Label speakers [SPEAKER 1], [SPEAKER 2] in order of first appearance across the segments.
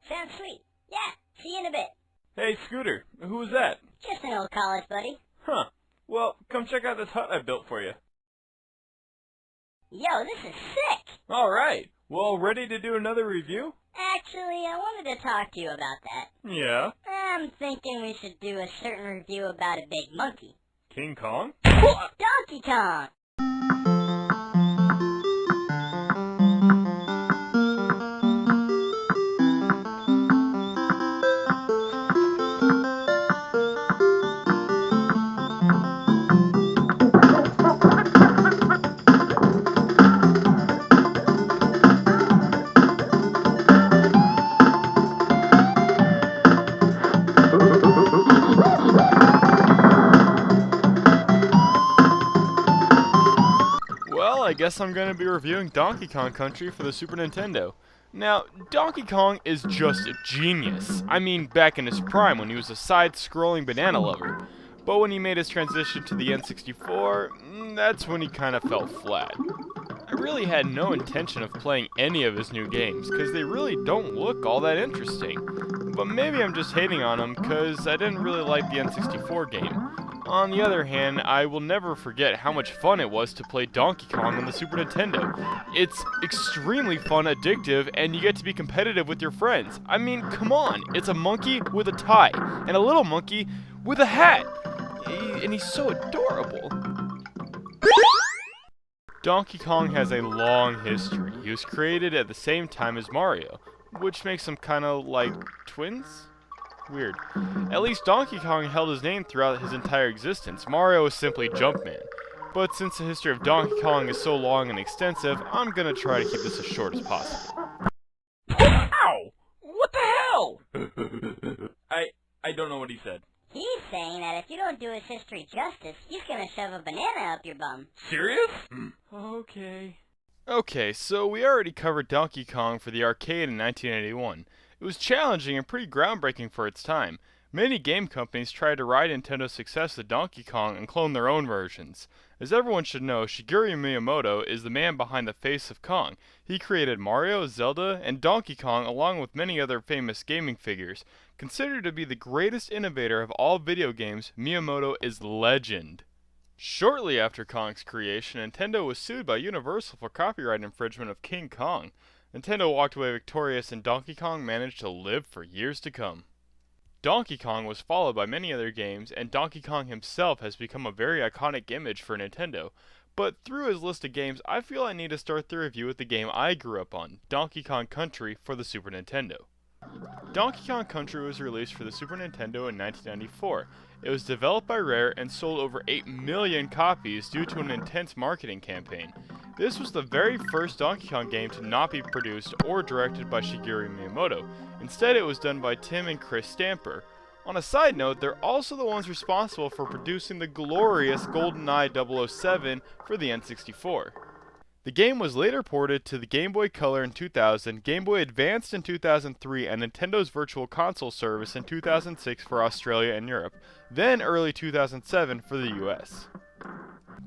[SPEAKER 1] Sounds sweet. Yeah, see you in a bit.
[SPEAKER 2] Hey, Scooter, who was that?
[SPEAKER 1] Just an old college buddy.
[SPEAKER 2] Huh. Well, come check out this hut I built for you.
[SPEAKER 1] Yo, this is sick!
[SPEAKER 2] Alright, well, ready to do another review?
[SPEAKER 1] Actually, I wanted to talk to you about that.
[SPEAKER 2] Yeah?
[SPEAKER 1] I'm thinking we should do a certain review about a big monkey.
[SPEAKER 2] King Kong?
[SPEAKER 1] Donkey Kong!
[SPEAKER 2] Well, I guess I'm going to be reviewing Donkey Kong Country for the Super Nintendo. Now, Donkey Kong is just a genius. I mean, back in his prime when he was a side-scrolling banana lover. But when he made his transition to the N64, that's when he kind of fell flat. I really had no intention of playing any of his new games, because they really don't look all that interesting. But maybe I'm just hating on them, because I didn't really like the N64 game. On the other hand, I will never forget how much fun it was to play Donkey Kong on the Super Nintendo. It's extremely fun, addictive, and you get to be competitive with your friends. I mean, come on, it's a monkey with a tie, and a little monkey with a hat. And he's so adorable. Donkey Kong has a long history. He was created at the same time as Mario, which makes them kind of like twins? Weird. At least Donkey Kong held his name throughout his entire existence. Mario is simply Jumpman. But since the history of Donkey Kong is so long and extensive, I'm gonna try to keep this as short as possible. Ow! What the hell? I don't know what he said.
[SPEAKER 1] He's saying that if you don't do his history justice, he's gonna shove a banana up your bum.
[SPEAKER 2] Serious? Okay. Okay, so we already covered Donkey Kong for the arcade in 1981. It was challenging and pretty groundbreaking for its time. Many game companies tried to ride Nintendo's success with Donkey Kong and clone their own versions. As everyone should know, Shigeru Miyamoto is the man behind the face of Kong. He created Mario, Zelda, and Donkey Kong along with many other famous gaming figures. Considered to be the greatest innovator of all video games, Miyamoto is legend. Shortly after Kong's creation, Nintendo was sued by Universal for copyright infringement of King Kong. Nintendo walked away victorious and Donkey Kong managed to live for years to come. Donkey Kong was followed by many other games, and Donkey Kong himself has become a very iconic image for Nintendo. But through his list of games, I feel I need to start the review with the game I grew up on, Donkey Kong Country for the Super Nintendo. Donkey Kong Country was released for the Super Nintendo in 1994. It was developed by Rare and sold over 8 million copies due to an intense marketing campaign. This was the very first Donkey Kong game to not be produced or directed by Shigeru Miyamoto. Instead, it was done by Tim and Chris Stamper. On a side note, they're also the ones responsible for producing the glorious GoldenEye 007 for the N64. The game was later ported to the Game Boy Color in 2000, Game Boy Advanced in 2003, and Nintendo's Virtual Console service in 2006 for Australia and Europe, then early 2007 for the US.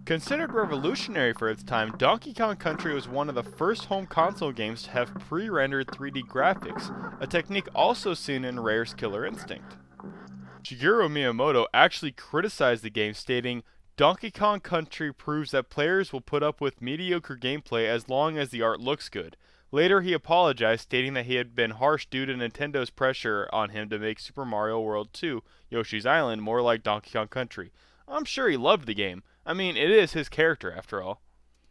[SPEAKER 2] Considered revolutionary for its time, Donkey Kong Country was one of the first home console games to have pre-rendered 3D graphics, a technique also seen in Rare's Killer Instinct. Shigeru Miyamoto actually criticized the game, stating, "Donkey Kong Country proves that players will put up with mediocre gameplay as long as the art looks good." Later he apologized, stating that he had been harsh due to Nintendo's pressure on him to make Super Mario World 2, Yoshi's Island, more like Donkey Kong Country. I'm sure he loved the game. I mean, it is his character after all.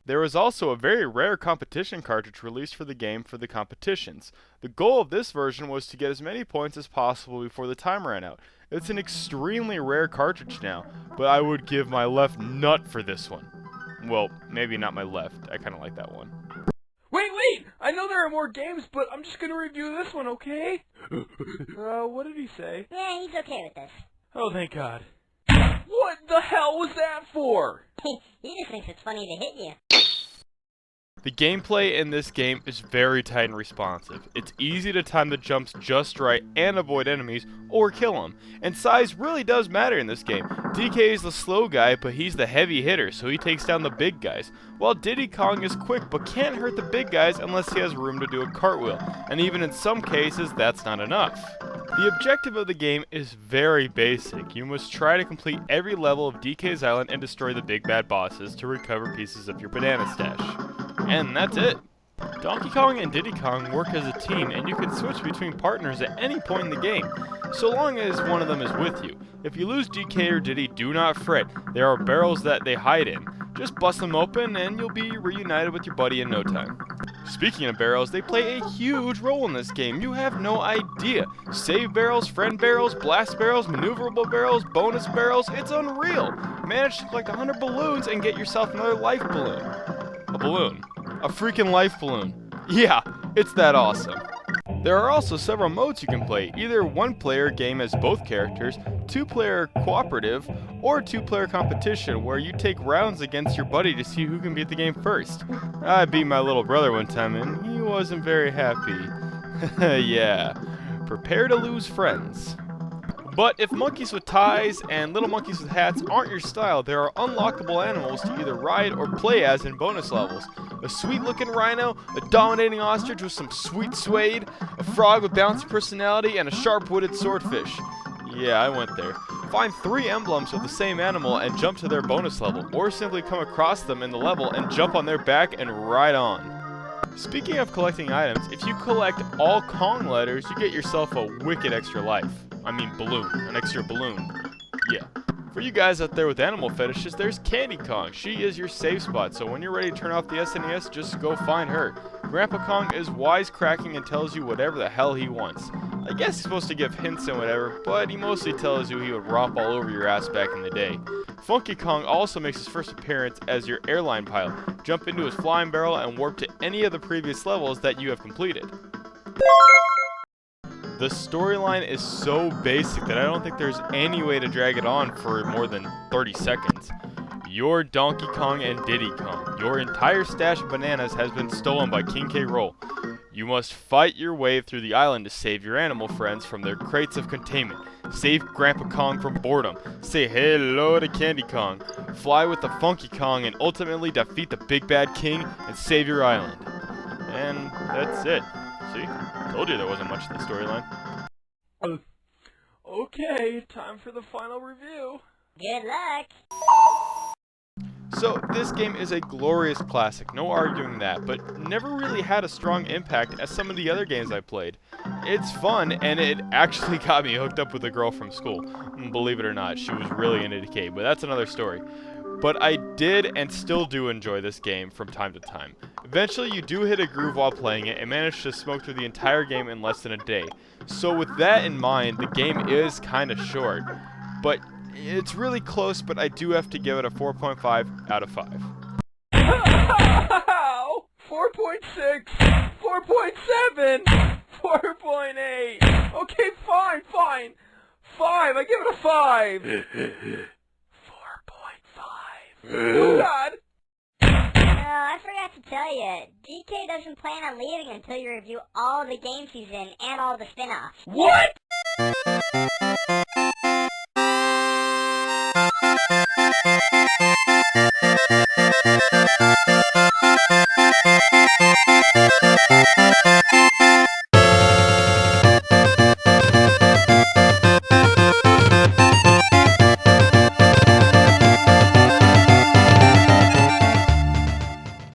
[SPEAKER 2] There was also a very rare competition cartridge released for the game for the competitions. The goal of this version was to get as many points as possible before the time ran out. It's an extremely rare cartridge now, but I would give my left nut for this one. Well, maybe not my left. I kind of like that one. Wait! I know there are more games, but I'm just gonna review this one, okay? What did he say?
[SPEAKER 1] Yeah, he's okay with this.
[SPEAKER 2] Oh, thank God. What the hell was that for?
[SPEAKER 1] He just thinks it's funny to hit you.
[SPEAKER 2] The gameplay in this game is very tight and responsive. It's easy to time the jumps just right and avoid enemies or kill them. And size really does matter in this game. DK is the slow guy, but he's the heavy hitter, so he takes down the big guys. While Diddy Kong is quick, but can't hurt the big guys unless he has room to do a cartwheel. And even in some cases, that's not enough. The objective of the game is very basic. You must try to complete every level of DK's Island and destroy the big bad bosses to recover pieces of your banana stash. And that's it. Donkey Kong and Diddy Kong work as a team, and you can switch between partners at any point in the game, so long as one of them is with you. If you lose DK or Diddy, do not fret. There are barrels that they hide in. Just bust them open and you'll be reunited with your buddy in no time. Speaking of barrels, they play a huge role in this game. You have no idea. Save barrels, friend barrels, blast barrels, maneuverable barrels, bonus barrels, it's unreal. Manage to collect 100 balloons and get yourself another life balloon. A balloon. A freaking life balloon. Yeah, it's that awesome. There are also several modes you can play, either one-player game as both characters, two-player cooperative, or two-player competition where you take rounds against your buddy to see who can beat the game first. I beat my little brother one time and he wasn't very happy. Yeah, prepare to lose friends. But if monkeys with ties and little monkeys with hats aren't your style, there are unlockable animals to either ride or play as in bonus levels. A sweet-looking rhino, a dominating ostrich with some sweet suede, a frog with bouncy personality, and a sharp-witted swordfish. Yeah, I went there. Find 3 emblems of the same animal and jump to their bonus level, or simply come across them in the level and jump on their back and ride on. Speaking of collecting items, if you collect all Kong letters, you get yourself a wicked extra life. I mean balloon. An extra balloon. Yeah. For you guys out there with animal fetishes, there's Candy Kong. She is your safe spot, so when you're ready to turn off the SNES, just go find her. Grandpa Kong is wisecracking and tells you whatever the hell he wants. I guess he's supposed to give hints and whatever, but he mostly tells you he would romp all over your ass back in the day. Funky Kong also makes his first appearance as your airline pilot. Jump into his flying barrel and warp to any of the previous levels that you have completed. The storyline is so basic that I don't think there's any way to drag it on for more than 30 seconds. You're Donkey Kong and Diddy Kong. Your entire stash of bananas has been stolen by King K. Rool. You must fight your way through the island to save your animal friends from their crates of containment. Save Grandpa Kong from boredom. Say hello to Candy Kong. Fly with the Funky Kong and ultimately defeat the Big Bad King and save your island. And that's it. See? Told you there wasn't much to the storyline. Okay, time for the final review.
[SPEAKER 1] Good luck.
[SPEAKER 2] So, this game is a glorious classic, no arguing that, but never really had a strong impact as some of the other games I played. It's fun, and it actually got me hooked up with a girl from school. Believe it or not, she was really into DK, but that's another story. But I did and still do enjoy this game from time to time. Eventually you do hit a groove while playing it and manage to smoke through the entire game in less than a day. So with that in mind, the game is kinda short. But it's really close, but I do have to give it a 4.5 out of 5.
[SPEAKER 3] 4.6, 4.7, 4.8. Okay, fine. 5, I give it a 5. 4.5. Oh God.
[SPEAKER 1] I forgot to tell you, DK doesn't plan on leaving until you review all the games he's in and all the spin-offs.
[SPEAKER 3] What?